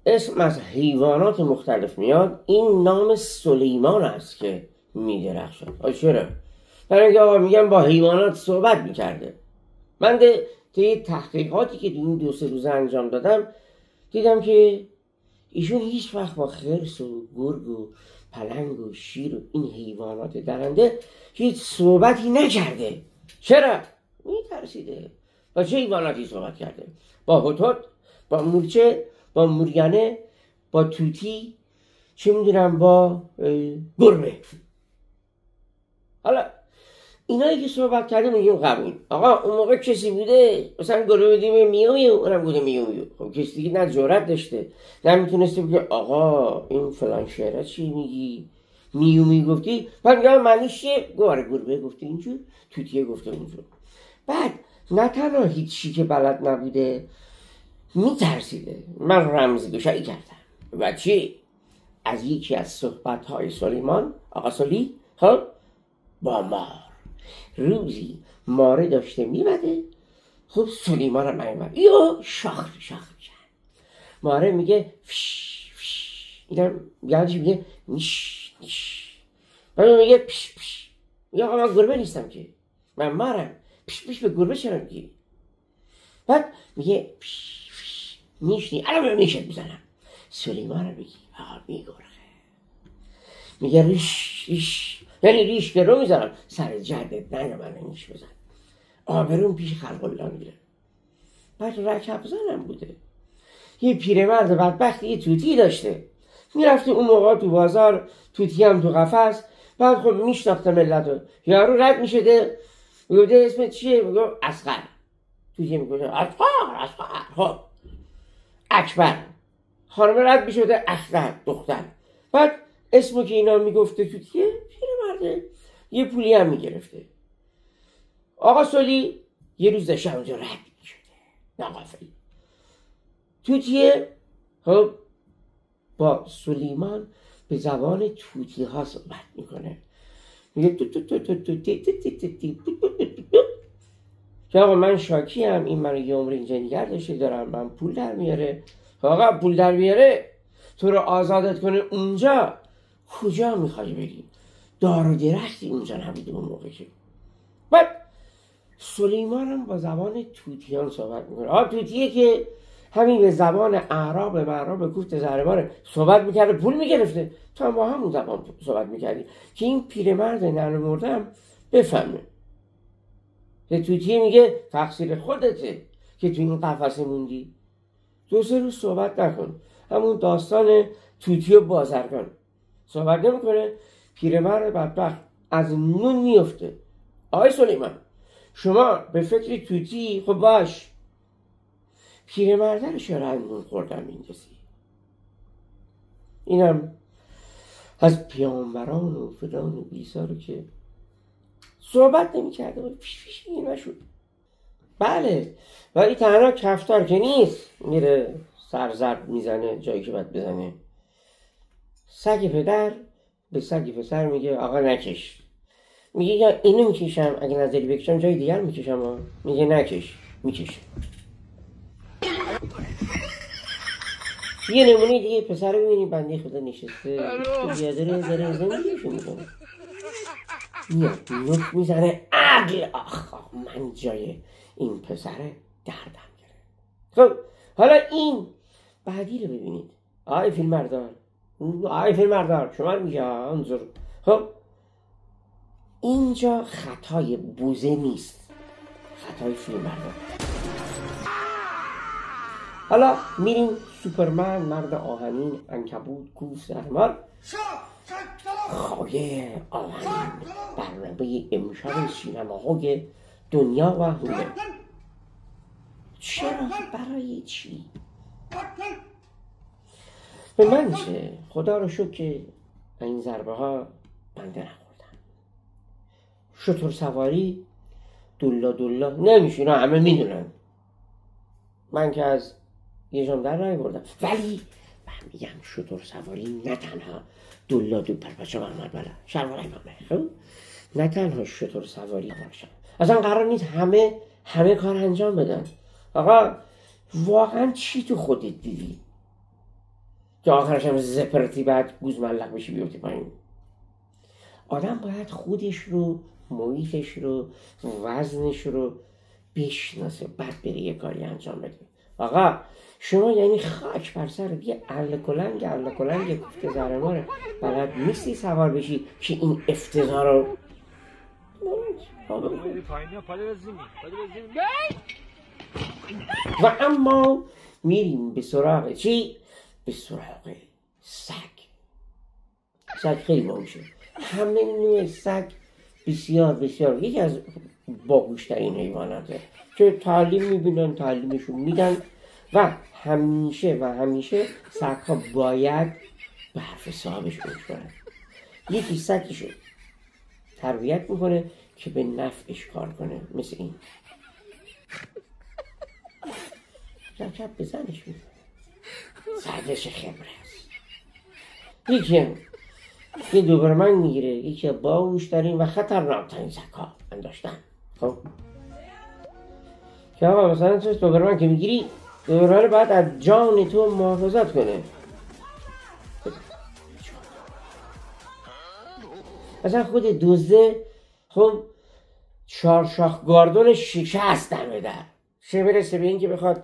اسم از حیوانات مختلف میاد، این نام سلیمان است که میدرخشد. چرا؟ برای اینکه آقا میگن با حیوانات صحبت میکرده. من طی تحقیقاتی که این 2-3 روزه انجام دادم دیدم که ایشون هیچ وقت با خرس و گرگ و پلنگ و شیر و این حیوانات درنده هیچ صحبتی نکرده. چرا؟ میترسیده. با چه حیواناتی صحبت کرده؟ با هتهت، با مورچه، با موریانه، با توتی، چه میدونم، با گربه. حالا اینایی که صحبت کرده میگیم قبول. آقا اون موقع کسی بوده مثلا گربه بدیم میو میو، اونم بوده میو میو. خب کسی دیگه نه جرأت داشته نه میتونسته بگه آقا این فلان شعره چی میگی، میو میگفتی، بعد میگم معنیش چیه؟ گربه گفته اینجور، توتیه گفته اونجور. بعد نه تنها هیچی که بلد نبوده، میترسیده. من رمزگشایی کردم و چی؟ از یکی از صحبت‌های سلیمان، آقا سلی، خب با مار. روزی ماره داشته میمده، خب سلیمان هم میمد یا شاخ میشن. ماره میگه فش فش، اینم یادش میگه نیش نیش، بعد میگه پش پش. یا آقا من گربه نیستم که، من مارم. پش پش به گربه چرا میگی؟ بعد میگه پش پش نیش نیش، الان به میشه میزنم. سلیمان رو بگی آقا میگرخه، میگه ریش ریش، یعنی ریش که رو میزنم سر جدت، نه من نیش بزن، آبرون پیش خلق الله میره. بعد رکب زنم بوده، یه پیرمرد بدبخت یه توتی داشته، میرفته اون موقع تو بازار، توتی هم تو قفس. بعد خب میشناخته ملتو، یارو رد میشده میگفته اسمت چیه؟ میگه اصغر. توتی میگفته اصغر. خب اکبر. خانم رد میشده اصغر، دختر. بعد اسمو که اینا میگفته توتیه، پیرمرده یه پولی هم میگرفته. آقا سلی یه روز داشته اونجا رد میشده ناقافلی، توتیه خب با سلیمان به زبان توتی ها صحبت میکنه، میگه تو تو تو تو تو تی تی تی تی تی. که آقا من شاکی هم، این منو یه عمر اینجا نگه داشته، دارم من پول در میاره. آقا پول در میاره تو رو آزادت کنه اونجا، کجا میخوای بری؟ دار و درختی اونجا نبوده اون موقع که. بعد سلیمان هم با زبان توتیان صحبت میکنه. توتیه که همین به زبان اعراب معراب کوفت زهرماره صحبت میکرده، پول میگرفته، تو هم با همون زبان صحبت میکردی که این پیرمرد ننه مردم بفهمه. توتیه میگه تقصیر خودته که تو این قفسه موندی، 2-3 روز صحبت نکن. همون داستان توتی و بازرگان صحبت نمیکنه. پیرمرد بدبخت از نون میفته. آقای سلیمان شما به فکر توتی، خب باش، پیرمرده رو چرا نون خوردن میندازی؟ اینم از پیامبران و فلان و بیسا رو که صحبت نمیکرده و پیش نشد. بله، ولی تنها کفتار که نیست میره سرزرب میزنه جایی که باید بزنه. سگ پدر به سگ پسر میگه آقا نکش. میگه یا اینو میکشم، اگه نظری بکشم جای دیگر میکشم. میگه نکش، میکشه. یه نمونه دیگه پسر رو ببینیم، بنده خدا نشسته تو بیادره زره زمینیشو میکنه، میاد نوک میزنه عقل. آخ من جای این پسر دردم گره. خب حالا این بعدی رو ببینید. آقای فیلمبردار شما رو میگه انظر. خب اینجا خطای بوزه نیست، خطای فیلمبردار. حالا میریم سوپرمن، مرد آهنین، عنکبوت، کوفت، زهرمار، خایه آهنین، برنامه امشب سینماهای دنیا و هوله. چرا؟ برای چی؟ به من چه؟ خدا رو شکر که این ضربه ها بنده نخوردم. شتر سواری دولا نمیشه، همه میدونن. من که از یه جام در نمیبردم، ولی من میگم شتر سواری نه تنها دولا پرپچه محمد بله شلوار امامه، نه تنها شتر سواری باشن، اصلا قرار نیست همه کار انجام بدن. آقا واقعا چی تو خودت دیدی؟ که آخرش هم زپرتی بعد گوزملق بشی بیفتی پایین. آدم باید خودش رو، محیطش رو، وزنش رو بشناسه، بعد بره یه کاری انجام بده. آقا شما یعنی خاک بر سر یه اهل کلنگ کوفت زهرماره بلد نیستی سوار بشی که این افتضاح رو و اما میریم به سراغ چی؟ به سراغ سگ. سگ خیلی باهوشه. همه نوع سگ بسیار یکی از باهوشترین حیواناته که تعلیم میبینن، تعلیمشون میدن و همیشه سگ ها باید به حرف صاحبش گوش کنن. یکی سگشو تربیت میکنه که به نفعش کار کنه، مثل این چپ بزنش میکنه، سگش خبره است. یکی هم یه دوبرمن میگیره، یکی باهوشترین و خطرناکترین سگ ها من داشتن. خب که آقا مثلا تو دوبرمن که میگیری، دوبرمن باید از جان تو محافظت کنه. مثلا خود دزده خب 4 شاخ گاردون شکست دمه در چه برسه به این که بخواد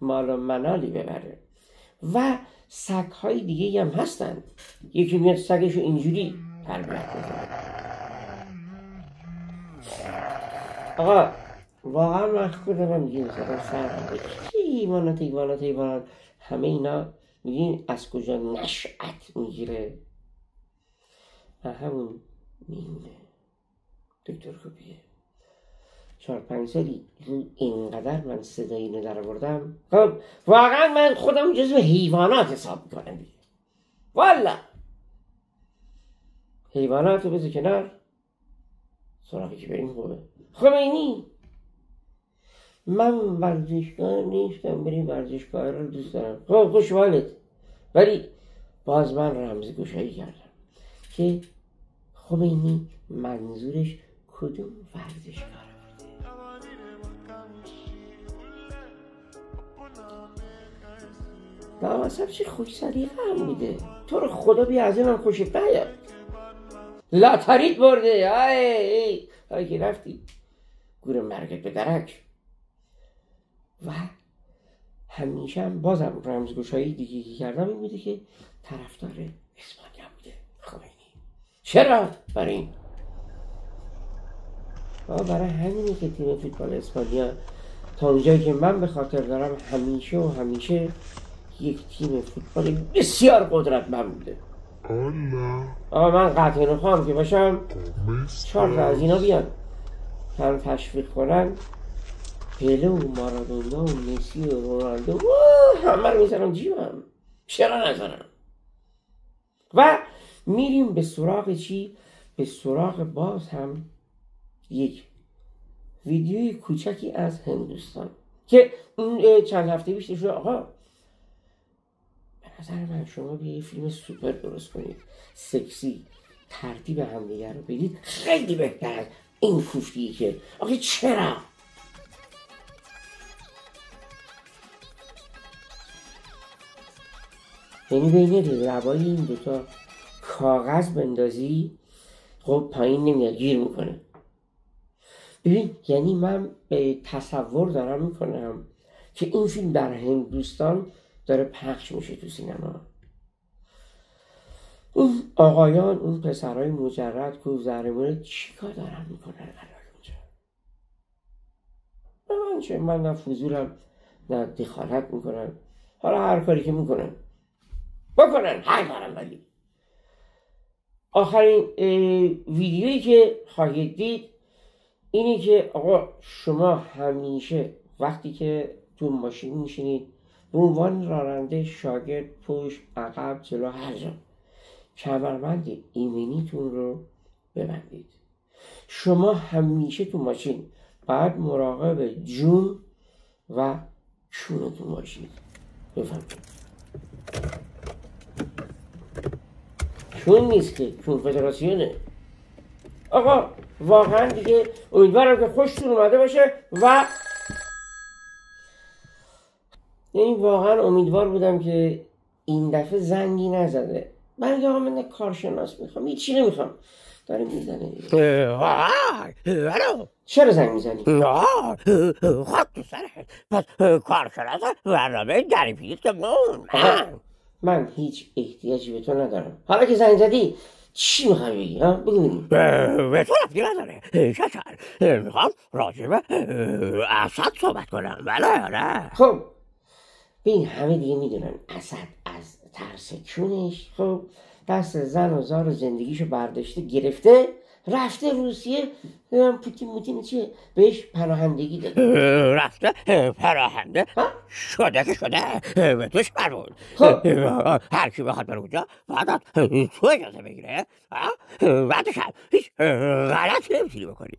مال و منالی ببره. و سگ های دیگه هم هستن، یکی میاد سگشو اینجوری تربیت کنه. آقا واقعا من خودم میگیم سر حیوانات همه اینا میگیم از کجا نشأت میگیره؟ همون میمونه دکتر خوبیه. 4-5 سالی اینقدر من صدای اینو در آوردم، خب واقعا من خودم جزو حیوانات حساب میکنم دیگه. والا حیوانات رو بذار کنار، سراغی که بریم خوبه. خمینی من ورزشگاه نیستم، بریم ورزشگاه رو دوست دارم، خب خوشحالت، ولی باز من رمزگشایی کردم که خمینی منظورش کدوم ورزشگاه رو بوده. نامصب چه خوش سلیقه هم بوده، تو رو خدا بیا از این هم خوشت نیاد. لاتاریت برده، آی که رفتی گور مرگت به درک. و همیشه هم بازم رمزگشایی دیگه که کردم این بوده که طرفدار اسپانیا بوده خمینی. چرا؟ برای این برای همینه که تیم فوتبال اسپانیا تا اونجایی که من به خاطر دارم همیشه یک تیم فوتبال بسیار قدرتمند بوده. آقا من قطعه نخواهم که باشم 4 تا از اینا بیان هم تشویق کنن، پله و مارادونا و مسی و رونالدو همه رو میزنم جیبم، چرا نزنم؟ و میریم به سراغ چی؟ به سراغ باز هم یک ویدیوی کوچکی از هندوستان که این چند هفته پیش شده. آقا به نظر من شما به یه فیلم سوپر درست کنید، سکسی، ترتیب همدیگر رو بدید، خیلی بهتر از این کوفتیه که آخه چرا؟ یعنی بین لبای این دوتا کاغذ بندازی، خب پایین نمیاد، گیر میکنه. ببین یعنی من به تصور دارم میکنم که این فیلم در هندوستان داره پخش میشه تو سینما. اون آقایان، اون پسرهای مجرد که زهرمونه چیکار دارن میکنن الان اونجا؟ من نه فضولم نه دخالت میکنم، حالا هر کاری که میکنن بکنن، هر کارم. ولی آخرین ویدیویی که خواهید دید اینی که آقا شما همیشه وقتی که تو ماشین میشینید به عنوان راننده، شاگرد، پشت، عقب، جلو، هر جا کمربند ایمنیتون رو ببندید. شما همیشه تو ماشین باید مراقب جون و چونتون باشید. بفهمید چون نیست که چون فدراسیونه. آقا واقعا دیگه امیدوارم که خوشتون اومده باشه و یعنی واقعا امیدوار بودم که این دفعه زنگی نزده. من که آقا من کارشناس میخوام، هیچی نمیخوام. داره میزنه الو چرا زنگ میزنی؟ خاک تو سرت. پس کارشناس برنامه گریپیت که من هیچ احتیاجی به تو ندارم. حالا که زنگ زدی چی میخوای بگی؟ بگو بگیم. به تو رفتی نداره شکر. میخوام راجع به اسد صحبت کنم. بله. خب ببین همه دیگه میدونن اسد از ترس کونش خب دست زن و زار و زندگیشو برداشته گرفته رفته روسیه. پوتین چیه بهش پناهندگی داده. رفته پناهنده شده که شده. به توش مربوط. خب هر کی بخواد بره اونجا باید از تو اجازه بگیره. بعدش هم هیچ غلط نمیتونی بکنی.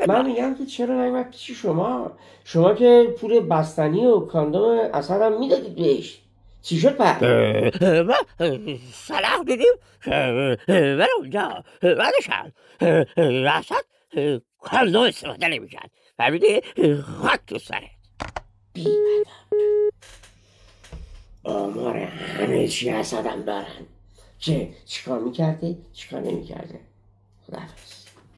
من میگم که چرا نمیاد پیش شما که پول بستنی و کاندوم اسد هم میدادید بهش، چی شد پس؟ صلاح دیدیم بره اونجا. بعدش هم اسد کاندوم استفاده نمیکرد. فهمیدی؟ خاک تو سرت. بی آمار همه چی اسدم دارن که چیکار میکرده چیکار نمیکرده. خداحافظ.